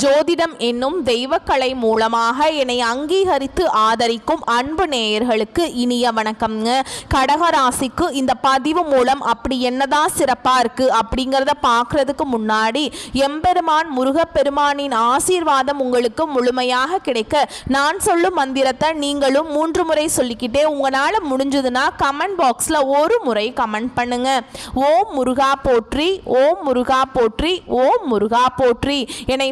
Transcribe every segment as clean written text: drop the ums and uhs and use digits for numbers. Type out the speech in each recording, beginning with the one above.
ஜோதிடம் என்னும் தெய்வக்கலை மூலமாக என்னை அங்கீகரித்து ஆதரிக்கும் அன்பு நேயர்களுக்கு இனிய வணக்கம்ங்க. கடகராசிக்கு இந்த பதிவு மூலம் அப்படி என்னதான் சிறப்பாக இருக்குது அப்படிங்கிறத பார்க்குறதுக்கு முன்னாடி எம்பெருமான் முருகப்பெருமானின் ஆசீர்வாதம் உங்களுக்கு முழுமையாக கிடைக்க நான் சொல்லும் மந்திரத்தை நீங்களும் 3 முறை சொல்லிக்கிட்டே உங்களால் முடிஞ்சதுன்னா கமெண்ட் பாக்ஸில் ஒரு முறை கமெண்ட் பண்ணுங்க. ஓம் முருகா போற்றி, ஓம் முருகா போற்றி, ஓம் முருகா போற்றி. என்னை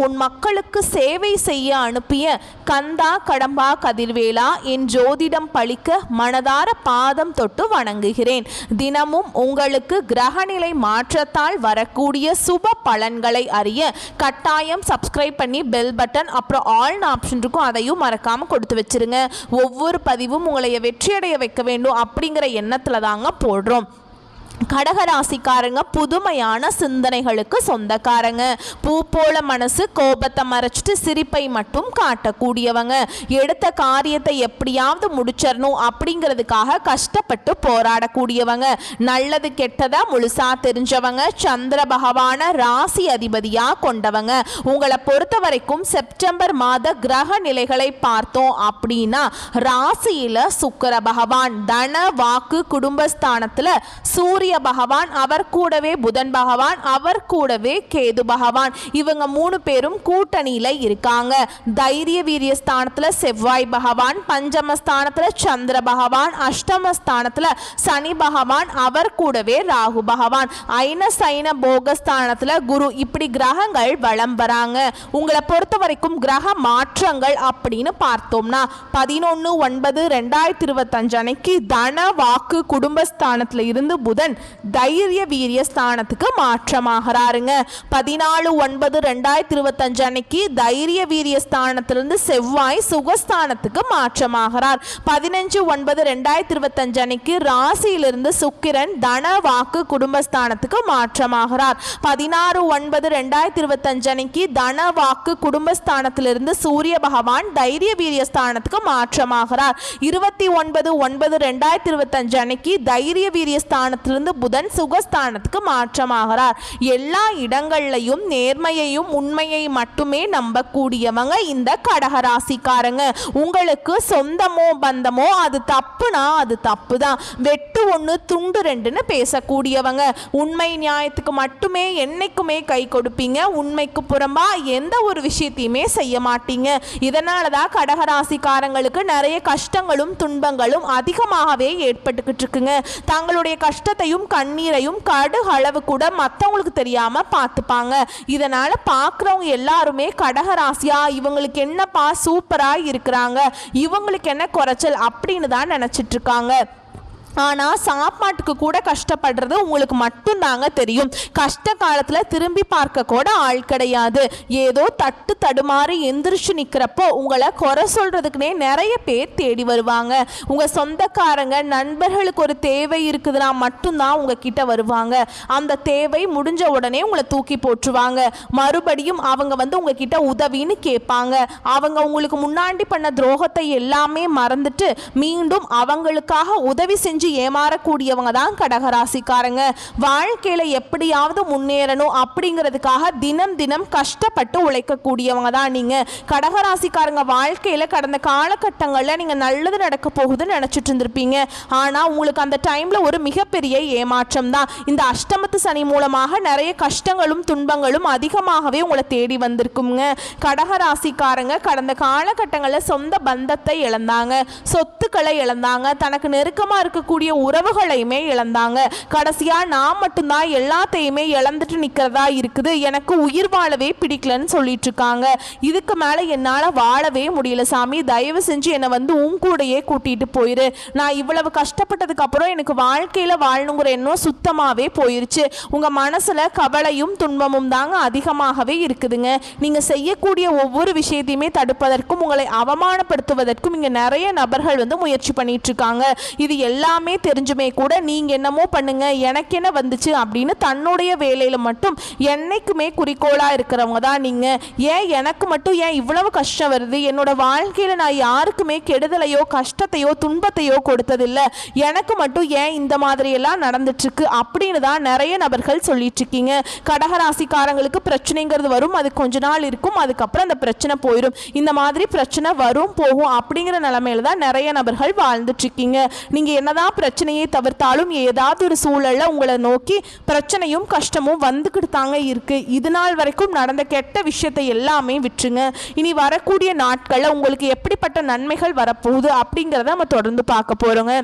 உன் மக்களுக்கு சேவை செய்ய அனுப்பிய கந்தா கடம்பா கதிர்வேலா என் ஜோதிடம் பழிக்க மனதார பாதம் தொட்டு வணங்குகிறேன். தினமும் உங்களுக்கு கிரகநிலை மாற்றத்தால் வரக்கூடிய சுப பலன்களை அறிய கட்டாயம் சப்ஸ்கிரைப் பண்ணி பெல் பட்டன் அப்புறம் ஆல் ஆப்ஷன் இருக்கும், அதையும் மறக்காம கொடுத்து வச்சிருங்க. ஒவ்வொரு பதிவும் உங்களை வெற்றியடைய வைக்க வேண்டும் அப்படிங்கிற எண்ணத்துல தாங்க போடுறோம். கடகராசிக்காரங்க புதுமையான சிந்தனைகளுக்கு சொந்தக்காரங்க. பூ போல மனசு, கோபத்தை மறைச்சிட்டு சிரிப்பை மட்டும் காட்டக்கூடியவங்க. எடுத்த காரியத்தை எப்படியாவது முடிச்சிடணும் அப்படிங்கிறதுக்காக கஷ்டப்பட்டு போராடக்கூடியவங்க. நல்லது கெட்டதா முழுசா தெரிஞ்சவங்க. சந்திர பகவான ராசி அதிபதியா கொண்டவங்க. உங்களை பொறுத்த வரைக்கும் செப்டம்பர் மாத கிரக நிலைகளை பார்த்தோம் அப்படின்னா ராசியில சுக்கிர பகவான், தன வாக்கு குடும்பஸ்தானத்துல சூரிய பகவான், அவர் கூடவே புதன் பகவான், அவர் கூடவே கேது பகவான், இவங்க 3 பேரும் கூட்டணியில இருக்காங்க. தைரிய வீரிய ஸ்தானத்துல செவ்வாய் பகவான், பஞ்சமஸ்தானத்துல சந்திர பகவான், அஷ்டமஸ்தானத்துல சனி பகவான், அவர் கூடவே ராகு பகவான், ஐன சைன போகஸ்தானத்துல குரு. இப்படி கிரகங்கள் வலம் வராங்க. உங்களை பொறுத்த வரைக்கும் கிரக மாற்றங்கள் அப்படின்னு பார்த்தோம்னா 11/9/2025 அன்னைக்கு தன வாக்கு குடும்பஸ்தானத்துல இருந்து புதன் தைரிய வீரிய ஸ்தானத்துக்கு மாற்றமாகிறாருங்க. 14/9/2025 அன்னைக்கு தைரிய வீரிய ஸ்தானத்திலிருந்து செவ்வாய் சுகஸ்தானத்துக்கு மாற்றமாகிறார். 15/9/2025 அன்னைக்கு ராசியிலிருந்து சுக்கிரன் தன வாக்கு குடும்பஸ்தானத்துக்கு மாற்றமாகிறார். 16/9/2025 அன்னைக்கு தன வாக்கு குடும்பஸ்தானத்திலிருந்து சூரிய பகவான் தைரிய வீரிய ஸ்தானத்துக்கு மாற்றமாகிறார். 29/9/2025 அன்னைக்கு தைரிய வீரிய ஸ்தானத்திலிருந்து புதன் சுகஸ்தானத்துக்கு மாற்றமாகிறார். எல்லா இடங்கள்லையும் நேர்மையையும் உண்மையை மட்டுமே நம்பக்கூடியவங்க இந்த கடகராசிக்காரங்க. உங்களுக்கு சொந்தமோ பந்தமோ அது தப்புனா அது தப்பு தான், வெட்டு 1 துண்டு 2ன்னு பேசக்கூடியவங்க. உண்மை நியாயத்துக்கு மட்டுமே என்னைக்குமே கை கொடுப்பீங்க. உண்மைக்கு புறம்பா எந்த ஒரு விஷயத்தையுமே செய்ய மாட்டீங்க. இதனால தான் கடகராசிக்காரங்களுக்கு நிறைய கஷ்டங்களும் துன்பங்களும் அதிகமாகவே ஏற்பட்டுக்கிட்டு இருக்குங்க. தங்களுடைய கஷ்டத்தையும் கண்ணீரையும் கடுகு அளவு கூட மற்றவங்களுக்கு தெரியாம பார்த்துப்பாங்க. இதனால பார்க்குறவங்க எல்லாருமே கடகராசியா இவங்களுக்கு என்னப்பா சூப்பரா இருக்கிறாங்க, இவங்களுக்கு என்ன குறைச்சல் அப்படின்னு தான் நினைச்சிட்டு இருக்காங்க. ஆனால் சாப்பாட்டுக்கு கூட கஷ்டப்படுறது உங்களுக்கு மட்டும்தாங்க தெரியும். கஷ்ட காலத்தில் திரும்பி பார்க்க கூட ஆள் கிடையாது. ஏதோ தட்டு தடுமாறி எந்திரிச்சு நிற்கிறப்போ உங்களை குறை சொல்கிறதுக்குனே நிறைய பேர் தேடி வருவாங்க. உங்கள் சொந்தக்காரங்க நண்பர்களுக்கு ஒரு தேவை இருக்குதுன்னா மட்டும்தான் உங்ககிட்ட வருவாங்க. அந்த தேவை முடிஞ்ச உடனே உங்களை தூக்கி போட்டுருவாங்க. மறுபடியும் அவங்க உங்ககிட்ட உதவின்னு கேட்பாங்க. அவங்க உங்களுக்கு முன்னாடி பண்ண துரோகத்தை எல்லாமே மறந்துட்டு மீண்டும் அவங்களுக்காக உதவி செஞ்சு ஏமாறக்கூடியவங்க தான் கடகராசிக்காரங்க. வாழ்க்கையில எப்படியாவது முன்னேறணும் அப்படிங்கிறதுக்காக தினம் தினம் கஷ்டப்பட்டு உழைக்கக்கூடியவங்க தான் நீங்க. கடகராசிக்காரங்க வாழ்க்கையில கடந்த காலகட்டங்களில் நீங்க நல்லது நடக்க போகுதுன்னு நினைச்சிட்டு இருந்திருப்பீங்க. ஆனா உங்களுக்கு அந்த டைம்ல ஒரு மிகப்பெரிய ஏமாற்றம் தான். இந்த அஷ்டமத்து சனி மூலமாக நிறைய கஷ்டங்களும் துன்பங்களும் அதிகமாகவே உங்களை தேடி வந்திருக்குங்க. கடகராசிக்காரங்க கடந்த காலகட்டங்களில் சொந்த பந்தத்தை இழந்தாங்க, சொத்துக்களை இழந்தாங்க, தனக்கு நெருக்கமா இருக்க உறவுகளையுமே இழந்தாங்க. கடைசியா நான் மட்டும்தான் எல்லாத்தையுமே இழந்துட்டு நிக்கிறதா இருக்குது, எனக்கு உயிர் வாழவே பிடிக்கலன்னு சொல்லிட்டு இருக்காங்க. இதுக்கு மேல என்னால வாழவே முடியல சாமி, தயவு செஞ்சு என்னை உன் கூடையே கூட்டிட்டு போயிரு. நான் இவ்வளவு கஷ்டப்பட்டதுக்கு அப்புறம் எனக்கு வாழ்க்கையில வாழணுங்கிற எண்ணம் சுத்தமாவே போயிருச்சு. உங்க மனசுல கவலையும் துன்பமும் தாங்க அதிகமாகவே இருக்குதுங்க. நீங்க செய்யக்கூடிய ஒவ்வொரு விஷயத்தையுமே தடுப்பதற்கும் உங்களை அவமானப்படுத்துவதற்கும் இங்க நிறைய நபர்கள் முயற்சி பண்ணிட்டு இருக்காங்க. இது எல்லாமே எல்லாமே தெரிஞ்சுமே கூட நீங்கள் என்னமோ பண்ணுங்க எனக்கு என்ன வந்துச்சு அப்படின்னு தன்னுடைய வேலையில் மட்டும் என்னைக்குமே குறிக்கோளாக இருக்கிறவங்க தான் நீங்கள். ஏன் எனக்கு மட்டும் ஏன் இவ்வளவு கஷ்டம் வருது, என்னோட வாழ்க்கையில் நான் யாருக்குமே கெடுதலையோ கஷ்டத்தையோ துன்பத்தையோ கொடுத்ததில்லை, எனக்கு மட்டும் ஏன் இந்த மாதிரியெல்லாம் நடந்துட்டுருக்கு அப்படின்னு தான் நிறைய நபர்கள் சொல்லிட்டு இருக்கீங்க. கடகராசிக்காரங்களுக்கு பிரச்சனைங்கிறது வரும், அது கொஞ்ச நாள் இருக்கும், அதுக்கப்புறம் அந்த பிரச்சனை போயிடும். இந்த மாதிரி பிரச்சனை வரும் போகும் அப்படிங்கிற நிலைமையில தான் நிறைய நபர்கள் வாழ்ந்துட்டு இருக்கீங்க. நீங்க என்னதான் பிரச்சனையை தவிர்த்தாலும் ஏதாவது ஒரு சூழல்ல உங்களை நோக்கி பிரச்சனையும் கஷ்டமும் வந்துக்கிட்டு தாங்க இருக்கு. இது நாள் வரைக்கும் நடந்த கெட்ட விஷயத்தை எல்லாமே விட்டுருங்க. இனி வரக்கூடிய நாட்கள்ல உங்களுக்கு எப்படிப்பட்ட நன்மைகள் வரப்போகுது அப்படிங்கிறத நம்ம தொடர்ந்து பார்க்க போறோங்க.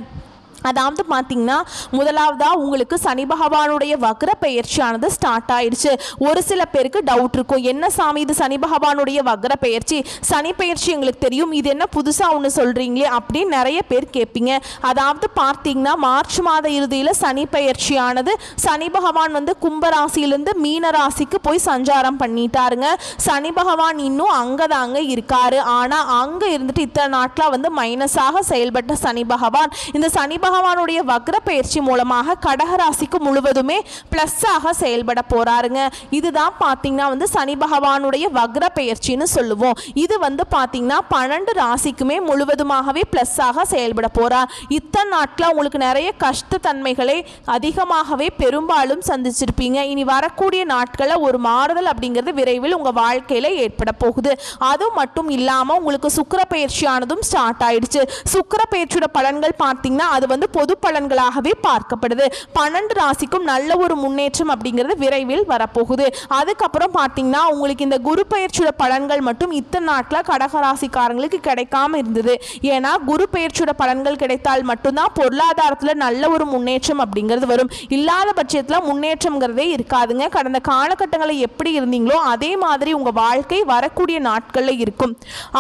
அதாவது பார்த்தீங்கன்னா முதலாவதாக உங்களுக்கு சனி பகவானுடைய வக்ர பெயர்ச்சியானது ஸ்டார்ட் ஆயிடுச்சு. ஒரு சில பேருக்கு டவுட் இருக்கும், என்ன சாமி இது சனி பகவானுடைய வக்ர பெயர்ச்சி, சனி பெயர்ச்சி எங்களுக்கு தெரியும், இது என்ன புதுசாக ஒன்று சொல்கிறீங்களே அப்படின்னு நிறைய பேர் கேட்பீங்க. அதாவது பார்த்தீங்கன்னா மார்ச் மாத இறுதியில் சனி பெயர்ச்சியானது சனி பகவான் வந்து கும்பராசியிலேருந்து மீன ராசிக்கு போய் சஞ்சாரம் பண்ணிட்டாருங்க. சனி பகவான் இன்னும் அங்கே தாங்க இருக்காரு. ஆனால் அங்கே இருந்துட்டு இத்தனை நாட்களாக வந்து மைனஸாக செயல்பட்ட சனி பகவான் இந்த சனி பகவானுடைய வக்ர பயிற்சி மூலமாக கடகராசிக்கு முழுவதுமே பிளஸ்ஸாக செயல்பட போறாருங்க. இதுதான் பார்த்தீங்கன்னா வந்து சனி பகவானுடைய வக்ர பயிற்சின்னு சொல்லுவோம். இது வந்து பார்த்தீங்கன்னா 12 ராசிக்குமே முழுவதுமாகவே பிளஸ்ஸாக செயல்பட போறார். இத்தனை நாட்கள் உங்களுக்கு நிறைய கஷ்டத்தன்மைகளை அதிகமாகவே பெரும்பாலும் சந்திச்சிருப்பீங்க. இனி வரக்கூடிய நாட்களில் ஒரு மாறுதல் அப்படிங்கிறது விரைவில் உங்கள் வாழ்க்கையில் ஏற்பட போகுது. அது மட்டும் இல்லாமல் உங்களுக்கு சுக்கிர பயிற்சியானதும் ஸ்டார்ட் ஆயிடுச்சு. சுக்கிர பயிற்சியோட பலன்கள் பார்த்தீங்கன்னா அது வந்து பொது பலன்களாகவே பார்க்கப்படுது. 12 ராசிக்கும் நல்ல ஒரு முன்னேற்றம் அப்படிங்கிறது விரைவில் வரப்போகுது. அதுக்கப்புறம் பார்த்தீங்கன்னா உங்களுக்கு இந்த குரு பயிற்சியோட பலன்கள் மட்டும் இத்தனை நாட்கள் கடகராசிக்காரங்களுக்கு கிடைக்காம இருந்தது. ஏன்னா குரு பயிற்சியோட பலன்கள் கிடைத்தால் மட்டும்தான் பொருளாதாரத்தில் நல்ல ஒரு முன்னேற்றம் அப்படிங்கிறது வரும். இல்லாத பட்சத்தில் முன்னேற்றம்ங்கிறதே இருக்காதுங்க. கடந்த காலகட்டங்களில் எப்படி இருந்தீங்களோ அதே மாதிரி உங்கள் வாழ்க்கை வரக்கூடிய நாட்களில் இருக்கும்.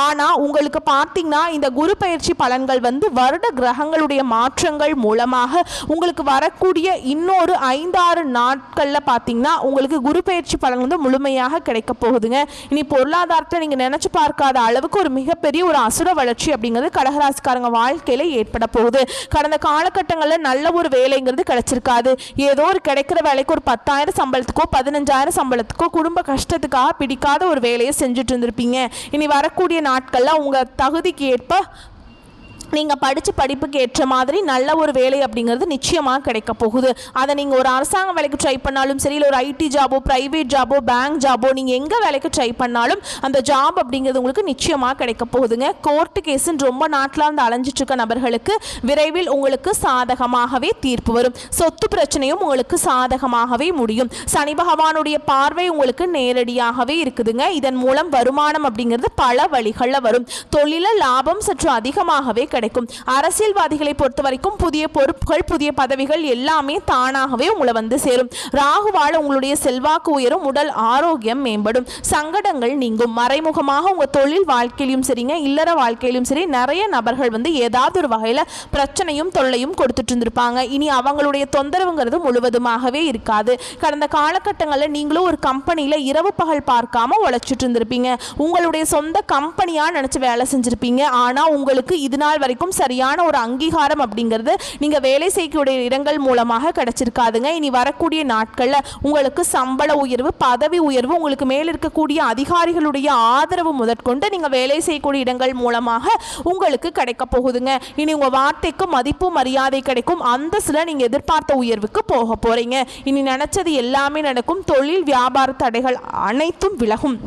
ஆனால் உங்களுக்கு பார்த்தீங்கன்னா இந்த குரு பயிற்சி பலன்கள் வந்து வருட கிரகங்களுடைய மாற்றங்கள் மூலமாக உங்களுக்கு வரக்கூடிய இன்னொரு 5-6 நாட்கள்ல பார்த்தீங்கன்னா உங்களுக்கு குரு பயிற்சி பலன் வந்து முழுமையாக கிடைக்க போகுதுங்க. இனி பொருளாதாரத்தை நீங்க நினைச்சு பார்க்காத அளவுக்கு ஒரு மிகப்பெரிய ஒரு அசுர வளர்ச்சி அப்படிங்கிறது கடகராசிக்காரங்க வாழ்க்கையில ஏற்பட போகுது. கடந்த காலகட்டங்களில் நல்ல ஒரு வேலைங்கிறது கிடைச்சிருக்காது. ஏதோ ஒரு கிடைக்கிற வேலைக்கு ஒரு 10,000 சம்பளத்துக்கோ 15,000 சம்பளத்துக்கோ குடும்ப கஷ்டத்துக்காக பிடிக்காத ஒரு வேலையை செஞ்சுட்டு இருந்திருப்பீங்க. இனி வரக்கூடிய நாட்கள்ல உங்க தகுதிக்கு ஏற்ப நீங்கள் படித்த படிப்புக்கு ஏற்ற மாதிரி நல்ல ஒரு வேலை அப்படிங்கிறது நிச்சயமாக கிடைக்க போகுது. அதை நீங்கள் ஒரு அரசாங்க வேலைக்கு ட்ரை பண்ணாலும் சரி, இல்லை ஒரு ஐடி ஜாபோ ப்ரைவேட் ஜாபோ பேங்க் ஜாபோ நீங்கள் எங்கே வேலைக்கு ட்ரை பண்ணாலும் அந்த ஜாப் அப்படிங்கிறது உங்களுக்கு நிச்சயமாக கிடைக்க போகுதுங்க. கோர்ட்டு கேஸுன்னு ரொம்ப நாட்டில் வந்து அலைஞ்சிட்டு இருக்க நபர்களுக்கு விரைவில் உங்களுக்கு சாதகமாகவே தீர்ப்பு வரும். சொத்து பிரச்சனையும் உங்களுக்கு சாதகமாகவே முடியும். சனி பகவானுடைய பார்வை உங்களுக்கு நேரடியாகவே இருக்குதுங்க. இதன் மூலம் வருமானம் அப்படிங்கிறது பல வழிகளில் வரும். தொழில லாபம் சற்று அதிகமாகவே கிடைக்கும். அரசியல்வாதிகளை பொறுத்த வரைக்கும் புதிய பொறுப்புகள் புதிய பதவிகள் எல்லாமே தானாகவே உங்களை வந்து சேரும். ராகுவால் உங்களுடைய செல்வாக்கு உயரும், உடல் ஆரோக்கியம் மேம்படும், சங்கடங்கள் நீங்கும். மறைமுகமாக உங்க தொழில் வாழ்க்கையிலும் சரிங்க இல்லற வாழ்க்கையிலும் சரி நிறைய நபர்கள் வந்து ஏதாவது ஒரு வகையில் பிரச்சனையும் தொல்லையும் கொடுத்துட்டு இருந்திருப்பாங்க. இனி அவங்களுடைய தொந்தரவுங்கிறது முழுவதுமாகவே இருக்காது. கடந்த காலகட்டங்களில் நீங்களும் ஒரு கம்பெனியில் இரவு பகல் பார்க்காம உழைச்சிட்டு இருந்திருப்பீங்க. உங்களுடைய சொந்த கம்பெனியா நினைச்சு வேலை செஞ்சிருப்பீங்க. ஆனால் உங்களுக்கு இது நாள் வரைக்கும் சரியான ஒரு அங்கீகாரம் அப்படிங்கிறது நீங்க வேலை செய்யக்கூடிய இடங்கள் மூலமாக கிடைச்சிருக்காதுங்க. இனி வரக்கூடிய நாட்கள்ல உங்களுக்கு சம்பள உயர்வு பதவி உயர்வு உங்களுக்கு மேல் இருக்கக்கூடிய அதிகாரிகளுடைய ஆதரவு முதற்கொண்டு நீங்க வேலை செய்யக்கூடிய இடங்கள் மூலமாக உங்களுக்கு கிடைக்க போகுதுங்க. இனி உங்க வார்த்தைக்கு மதிப்பு மரியாதை கிடைக்கும். அந்த சில நீங்க எதிர்பார்த்த உயர்வுக்கு போக போறீங்க. இனி நினைச்சது எல்லாமே நடக்கும். தொழில் வியாபார தடைகள் அனைத்தும் விலகும்.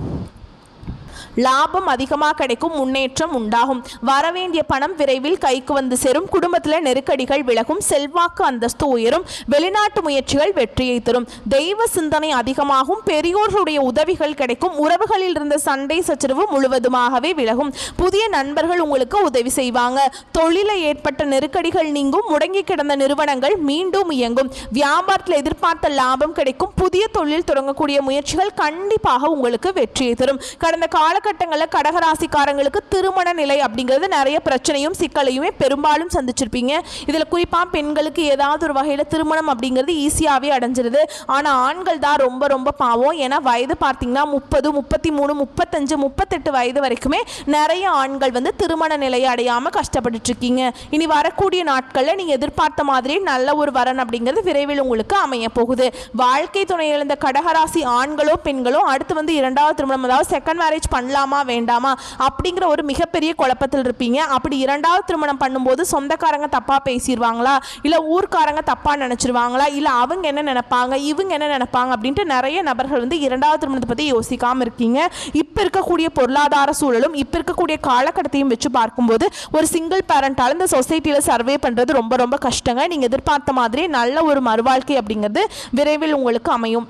லாபம் அதிகமாக கிடைக்கும். முன்னேற்றம் உண்டாகும். வரவேண்டிய பணம் விரைவில் கைக்கு வந்து சேரும். குடும்பத்தில் நெருக்கடிகள் விலகும். செல்வாக்கு அந்தஸ்து உயரும். வெளிநாட்டு முயற்சிகள் வெற்றியை தரும். தெய்வ சிந்தனை அதிகமாகும். பெரியோர்களுடைய உதவிகள் கிடைக்கும். உறவுகளில் இருந்த சண்டை சச்சரவு முழுவதுமாகவே விலகும். புதிய நண்பர்கள் உங்களுக்கு உதவி செய்வாங்க. தொழிலில் ஏற்பட்ட நெருக்கடிகள் நீங்கும். முடங்கி கிடந்த நிறுவனங்கள் மீண்டும் இயங்கும். வியாபாரத்தில் எதிர்பார்த்த லாபம் கிடைக்கும். புதிய தொழில் தொடங்கக்கூடிய முயற்சிகள் கண்டிப்பாக உங்களுக்கு வெற்றியை தரும். கடந்த காலகட்டத்தில் காலகட்டங்களில் கடகராசிக்காரங்களுக்கு திருமண நிலை அப்படிங்கிறது நிறைய பிரச்சனையும் சிக்கலையுமே பெரும்பாலும் சந்திச்சிருப்பீங்க. இதில் குறிப்பாக பெண்களுக்கு ஏதாவது ஒரு வகையில் திருமணம் அப்படிங்கிறது ஈஸியாகவே அடைஞ்சிருது. ஆனால் ஆண்கள் தான் ரொம்ப ரொம்ப பாவம். ஏன்னா வயது பார்த்தீங்கன்னா 30, 33, 35, 38 வயது வரைக்குமே நிறைய ஆண்கள் வந்து திருமண நிலையை அடையாமல் கஷ்டப்பட்டு இருக்கீங்க. இனி வரக்கூடிய நாட்களில் நீங்கள் எதிர்பார்த்த மாதிரி நல்ல ஒரு வரன் அப்படிங்கிறது விரைவில் உங்களுக்கு அமைய போகுது. வாழ்க்கை துணை இழந்த கடகராசி ஆண்களோ பெண்களோ அடுத்து வந்து இரண்டாவது திருமணம், அதாவது செகண்ட் மேரேஜ் பண்ணலாமா வேண்டாமா அப்படிங்கிற ஒரு மிகப்பெரிய குழப்பத்தில் இருப்பீங்க. அப்படி இரண்டாவது திருமணம் பண்ணும்போது சொந்தக்காரங்க தப்பாக பேசிடுவாங்களா, இல்லை ஊர்க்காரங்க தப்பாக நினச்சிருவாங்களா, இல்லை அவங்க என்ன நினைப்பாங்க இவங்க என்ன நினைப்பாங்க அப்படின்ட்டு நிறைய நபர்கள் வந்து இரண்டாவது திருமணத்தை பற்றி யோசிக்காமல் இருக்கீங்க. இப்போ இருக்கக்கூடிய பொருளாதார சூழலும் இப்போ இருக்கக்கூடிய காலகட்டத்தையும் வச்சு பார்க்கும்போது ஒரு சிங்கிள் பேரண்டால் இந்த சொசைட்டியில் சர்வே பண்ணுறது ரொம்ப ரொம்ப கஷ்டங்க. நீங்கள் எதிர்பார்த்த மாதிரி நல்ல ஒரு மறுவாழ்க்கை அப்படிங்கிறது விரைவில் உங்களுக்கு அமையும்.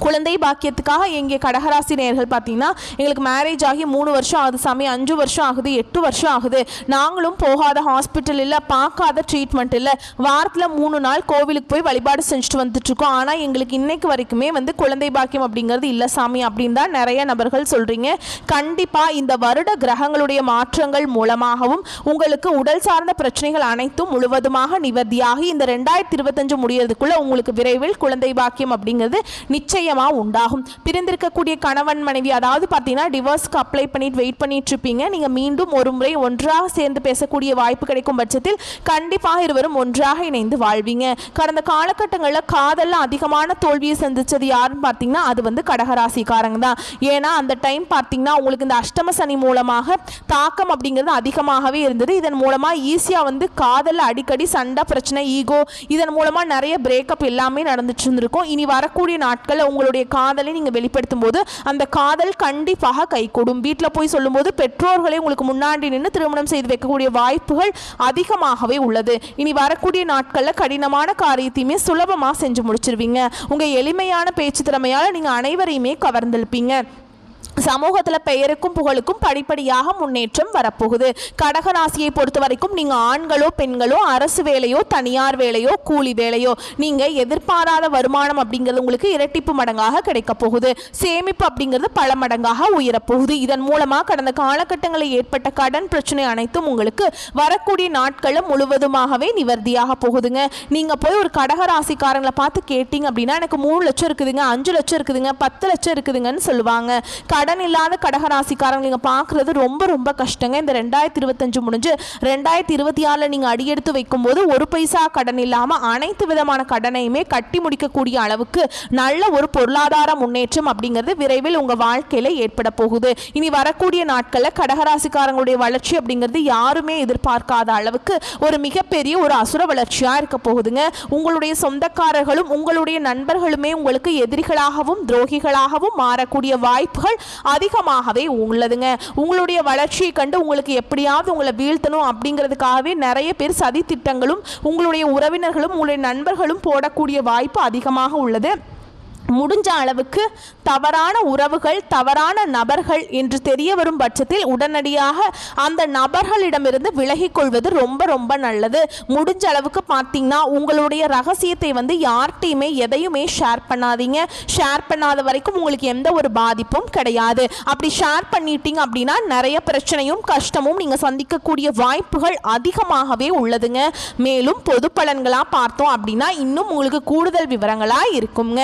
குழந்தை பாக்கியத்துக்காக எங்கே கடகராசி நேயர்கள் பார்த்தீங்கன்னா, எங்களுக்கு மேரேஜ் ஆகி 3 வருஷம் ஆகுது சாமி, 5 வருஷம் ஆகுது, 8 வருஷம் ஆகுது, நாங்களும் போகாத ஹாஸ்பிட்டல் இல்லை, பார்க்காத ட்ரீட்மெண்ட் இல்லை, வாரத்தில் 3 நாள் கோவிலுக்கு போய் வழிபாடு செஞ்சுட்டு வந்துட்டுருக்கோம், ஆனால் எங்களுக்கு இன்னைக்கு வரைக்குமே வந்து குழந்தை பாக்கியம் அப்படிங்கிறது இல்லை சாமி அப்படின்னு தான் நிறைய நபர்கள் சொல்கிறீங்க. கண்டிப்பாக இந்த வருட கிரகங்களுடைய மாற்றங்கள் மூலமாகவும் உங்களுக்கு உடல் சார்ந்த பிரச்சனைகள் அனைத்தும் முழுவதுமாக நிவர்த்தியாகி இந்த 2025 முடியறதுக்குள்ளே உங்களுக்கு விரைவில் குழந்தை பாக்கியம் அப்படிங்கிறது நிச்சயம் உண்டாகும். பிரிந்திருக்கக்கூடிய கணவன் மனைவி, அதாவது பார்த்தீங்கன்னா டிவோர்ஸ்க்கு அப்ளை பண்ணிட்டு வெயிட் பண்ணிட்டு இருப்பீங்க. நீங்கள் மீண்டும் ஒரு முறை ஒன்றாக சேர்ந்து பேசக்கூடிய வாய்ப்பு கிடைக்கும் பட்சத்தில் கண்டிப்பாக இருவரும் ஒன்றாக இணைந்து வாழ்வீங்க. கடந்த காலகட்டங்களில் காதலில் அதிகமான தோல்வியை சந்திச்சது யாருன்னு பார்த்தீங்கன்னா அது வந்து கடகராசிக்காரங்க தான். ஏன்னா அந்த டைம் பார்த்தீங்கன்னா உங்களுக்கு இந்த அஷ்டம சனி மூலமாக தாக்கம் அப்படிங்கிறது அதிகமாகவே இருந்தது. இதன் மூலமாக ஈஸியாக வந்து காதலில் அடிக்கடி சண்டை பிரச்சனை, ஈகோ, இதன் மூலமாக நிறைய பிரேக்கப் எல்லாமே நடந்துட்டு இருந்திருக்கும். இனி வரக்கூடிய நாட்களில் உங்களுடைய காதலை நீங்கள் வெளிப்படுத்தும் போது அந்த காதல் கண்டிப்பாக கைகூடும். வீட்டில் போய் சொல்லும்போது பெற்றோர்களை உங்களுக்கு முன்னாடி நின்று திருமணம் செய்து வைக்கக்கூடிய வாய்ப்புகள் அதிகமாகவே உள்ளது. இனி வரக்கூடிய நாட்களில் கடினமான காரியத்தையுமே சுலபமாக செஞ்சு முடிச்சிருவீங்க. உங்கள் எளிமையான பேச்சு திறமையால் நீங்கள் அனைவரையுமே கவர்ந்திருப்பீங்க. சமூகத்தில் பெயருக்கும் புகழுக்கும் படிப்படியாக முன்னேற்றம் வரப்போகுது. கடகராசியை பொறுத்த வரைக்கும் நீங்கள் ஆண்களோ பெண்களோ அரசு வேலையோ தனியார் வேலையோ கூலி வேலையோ நீங்கள் எதிர்பாராத வருமானம் அப்படிங்கிறது உங்களுக்கு இரட்டிப்பு மடங்காக கிடைக்க போகுது. சேமிப்பு அப்படிங்கிறது பல மடங்காக உயரப்போகுது. இதன் மூலமாக கடந்த காலகட்டங்களில் ஏற்பட்ட கடன் பிரச்சனை அனைத்தும் உங்களுக்கு வரக்கூடிய நாட்களும் முழுவதுமாகவே நிவர்த்தியாக போகுதுங்க. நீங்கள் போய் ஒரு கடகராசிக்காரங்களை பார்த்து கேட்டீங்க அப்படின்னா எனக்கு 3 லட்சம் இருக்குதுங்க, 5 லட்சம் இருக்குதுங்க, 10 லட்சம் இருக்குதுங்கன்னு சொல்லுவாங்க. கடன் இல்லாத கடகராசிக்காரங்க நீங்கள் பார்க்குறது ரொம்ப ரொம்ப கஷ்டங்க. இந்த 2025 முடிஞ்சு 2026 நீங்கள் அடியெடுத்து வைக்கும்போது ஒரு பைசா கடன் இல்லாமல் அனைத்து விதமான கடனையுமே கட்டி முடிக்கக்கூடிய அளவுக்கு நல்ல ஒரு பொருளாதார முன்னேற்றம் அப்படிங்கிறது விரைவில் உங்கள் வாழ்க்கையில் ஏற்பட போகுது. இனி வரக்கூடிய நாட்களில் கடகராசிக்காரங்களுடைய வளர்ச்சி அப்படிங்கிறது யாருமே எதிர்பார்க்காத அளவுக்கு ஒரு மிகப்பெரிய ஒரு அசுர வளர்ச்சியாக இருக்க போகுதுங்க. உங்களுடைய சொந்தக்காரர்களும் உங்களுடைய நண்பர்களுமே உங்களுக்கு எதிரிகளாகவும் துரோகிகளாகவும் மாறக்கூடிய வாய்ப்புகள் அதிகமாகவே உள்ளதுங்க. உங்களுடைய வளர்ச்சியை கண்டு உங்களுக்கு எப்படியாவது உங்களை வீழ்த்தணும் அப்படிங்கிறதுக்காகவே நிறைய பேர் சதி திட்டங்களும் உங்களுடைய உறவினர்களும் உங்களுடைய நண்பர்களும் போடக்கூடிய வாய்ப்பு அதிகமாக உள்ளது. முடிஞ்ச அளவுக்கு தவறான உறவுகள் தவறான நபர்கள் என்று தெரிய வரும் பட்சத்தில் உடனடியாக அந்த நபர்களிடமிருந்து விலகிக் கொள்வது ரொம்ப ரொம்ப நல்லது. முடிஞ்ச அளவுக்கு பார்த்தீங்கன்னா உங்களுடைய ரகசியத்தை வந்து யார்கிட்டையுமே எதையுமே ஷேர் பண்ணாதீங்க. ஷேர் பண்ணாத வரைக்கும் உங்களுக்கு எந்த ஒரு பாதிப்பும் கிடையாது. அப்படி ஷேர் பண்ணிட்டீங்க அப்படின்னா நிறைய பிரச்சனையும் கஷ்டமும் நீங்கள் சந்திக்கக்கூடிய வாய்ப்புகள் அதிகமாகவே உள்ளதுங்க. மேலும் பொது பலன்களாக பார்த்தோம் அப்படின்னா இன்னும் உங்களுக்கு கூடுதல் விவரங்களாக இருக்குங்க.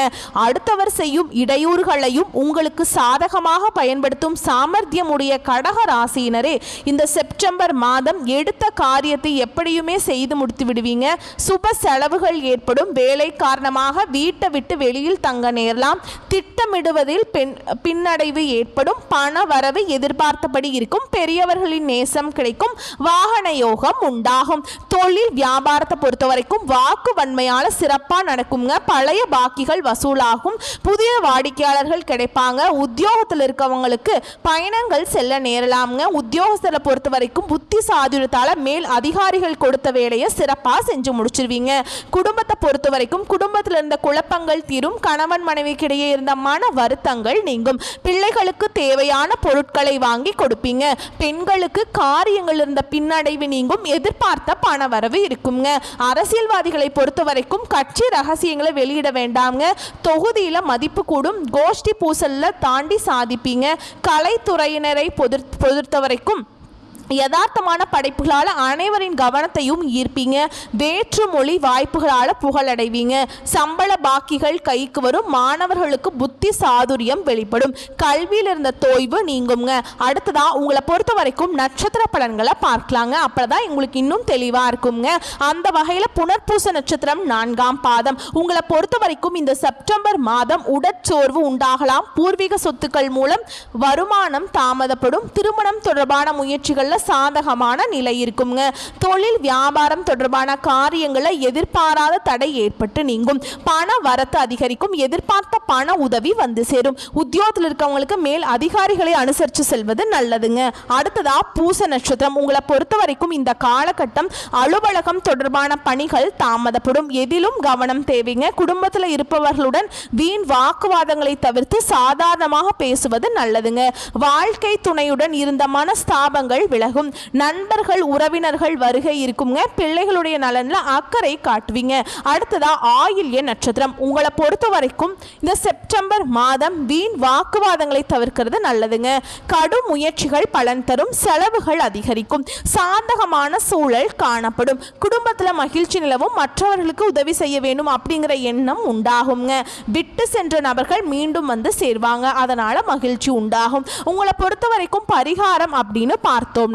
அடுத்தவர் செய்யும் இடையூறுகளையும் உங்களுக்கு சாதகமாக பயன்படுத்தும் சாமர்த்தியமுடைய கடக ராசியினரே இந்த செப்டம்பர் மாதம் எடுத்த காரியத்தை எப்படியுமே செய்து முடித்து விடுவீங்க. சுப செலவுகள் ஏற்படும். வேலை காரணமாக வீட்டை விட்டு வெளியில் தங்க நேரலாம். திட்டமிடுவதில் பின்னடைவு ஏற்படும். பண வரவு எதிர்பார்த்தபடி இருக்கும். பெரியவர்களின் நேசம் கிடைக்கும். வாகன யோகம் உண்டாகும். தொழில் வியாபாரத்தை பொறுத்த வரைக்கும் வாக்கு வன்மையால சிறப்பா நடக்குங்க. பழைய பாக்கிகள் வசூலாகும். புதிய வாடிக்கையாளர்கள் கிடைப்பாங்க. உத்தியோகத்தில் இருக்கவங்களுக்கு பயணங்கள் செல்ல நேரலாம்ங்க. உத்தியோகஸ்தரை பொறுத்த வரைக்கும் புத்தி சாதுரியத்தால மேல் அதிகாரிகள் கொடுத்த வேலையை சிறப்பாக செஞ்சு முடிச்சிருவீங்க. குடும்பத்தை பொறுத்த வரைக்கும் குடும்பத்தில் இருந்த குழப்பங்கள் தீரும். கணவன் மனைவிக்கிடையே இருந்த மன வருத்தங்கள் நீங்கும். பிள்ளைகளுக்கு தேவையான பொருட்களை வாங்கி கொடுப்பீங்க. பெண்களுக்கு காரியங்கள் இருந்த பின்னடைவு நீங்கும். எதிர்பார்த்த பண வரவு இருக்குங்க. அரசியல்வாதிகளை பொறுத்த வரைக்கும் கட்சி ரகசியங்களை வெளியிட வேண்டாம்ங்க. தொகுதி தொகுதியில் மதிப்பு கூடும். கோஷ்டி பூசல்ல தாண்டி சாதிப்பீங்க. கலைத்துறையினரை பொறுத்த வரைக்கும் யதார்த்தமான படைப்புகளால் அனைவரின் கவனத்தையும் ஈர்ப்பீங்க. வேற்று மொழி வாய்ப்புகளால் புகழடைவீங்க. சம்பள பாக்கிகள் கைக்கு வரும். மாணவர்களுக்கு புத்தி சாதுரியம் வெளிப்படும். கல்வியில் இருந்த தோய்வு நீங்குங்க. அடுத்ததா உங்களை பொறுத்த வரைக்கும் நட்சத்திர பலன்களை பார்க்கலாங்க. அப்பதான் உங்களுக்கு இன்னும் தெளிவா இருக்குங்க. அந்த வகையில் புனர்பூச நட்சத்திரம் 4ஆம் பாதம். உங்களை பொறுத்த வரைக்கும் இந்த செப்டம்பர் மாதம் உடற்சோர்வு உண்டாகலாம். பூர்வீக சொத்துக்கள் மூலம் வருமானம் தாமதப்படும். திருமணம் தொடர்பான முயற்சிகள் சாதகமான நிலை இருக்குங்க. தொழில் வியாபாரம் தொடர்பான காரியங்களில் எதிர்பாராத தடை ஏற்பட்டு நீங்கும். பண வரத்து அதிகரிக்கும். எதிர்பார்த்த பண உதவி வந்து சேரும். உத்தியோகத்தில் இருக்கவங்களுக்கு மேல் அதிகாரிகளை அனுசரித்து செல்வது நல்லதுங்க. அடுத்ததா பூச நட்சத்திரம். உங்களை பொறுத்த வரைக்கும் இந்த காலகட்டம் அலுவலகம் தொடர்பான பணிகள் தாமதப்படும். எதிலும் கவனம் தேவைங்க. குடும்பத்தில் இருப்பவர்களுடன் வீண் வாக்குவாதங்களை தவிர்த்து சாதாரணமாக பேசுவது நல்லதுங்க. வாழ்க்கை துணையுடன் இருந்த மனஸ்தாபங்கள் விலகும். நண்பர்கள் உறவினர்கள் வருகை இருக்குங்க. பிள்ளைகளுடைய நலன்ல அக்கறை காட்டுவீங்க. அடுத்ததா ஆயில்ய நட்சத்திரம். உங்களை பொறுத்த வரைக்கும் இந்த செப்டம்பர் மாதம் வீண் வாக்குவாதங்களை தவிர்க்கிறது நல்லதுங்க. கடும் முயற்சிகள் பலன் தரும். செலவுகள் அதிகரிக்கும். சாதகமான சூழல் காணப்படும். குடும்பத்தில் மகிழ்ச்சி நிலவும். மற்றவர்களுக்கு உதவி செய்ய வேண்டும் அப்படிங்கிற எண்ணம் உண்டாகுங்க. விட்டு சென்ற நபர்கள் மீண்டும் வந்து சேர்வாங்க. அதனால மகிழ்ச்சி உண்டாகும். உங்களை பொறுத்த வரைக்கும் பரிகாரம் அப்படின்னு பார்த்தோம்னா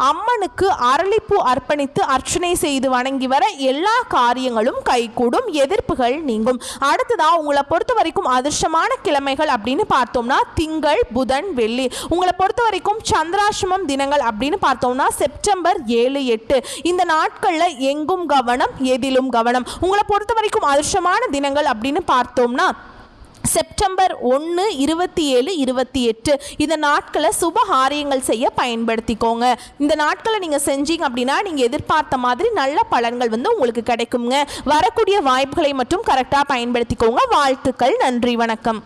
அம்மனுக்கு அரளிப்பூ அர்ப்பணித்து அர்ச்சனை செய்து வணங்கி வர எல்லா காரியங்களும் கைகூடும். எதிர்ப்புகள் நீங்கும். அடுத்ததா உங்களை பொறுத்த வரைக்கும் அதிர்ஷ்டமான கிழமைகள் அப்படின்னு பார்த்தோம்னா திங்கள், புதன், வெள்ளி. உங்களை பொறுத்த வரைக்கும் சந்திராசிரமம் தினங்கள் அப்படின்னு பார்த்தோம்னா செப்டம்பர் 7, 8. இந்த நாட்களில் எங்கும் கவனம், எதிலும் கவனம். உங்களை பொறுத்த வரைக்கும் அதிர்ஷ்டமான தினங்கள் அப்படின்னு பார்த்தோம்னா செப்டம்பர் 1, 27, 28. இந்த நாட்களை சுபகாரியங்கள் செய்ய பயன்படுத்திக்கோங்க. இந்த நாட்களை நீங்கள் செஞ்சீங்க அப்படின்னா நீங்கள் எதிர்பார்த்த மாதிரி நல்ல பலன்கள் வந்து உங்களுக்கு கிடைக்குங்க. வரக்கூடிய வாய்ப்புகளை மட்டும் கரெக்டாக பயன்படுத்திக்கோங்க. வாழ்த்துக்கள். நன்றி, வணக்கம்.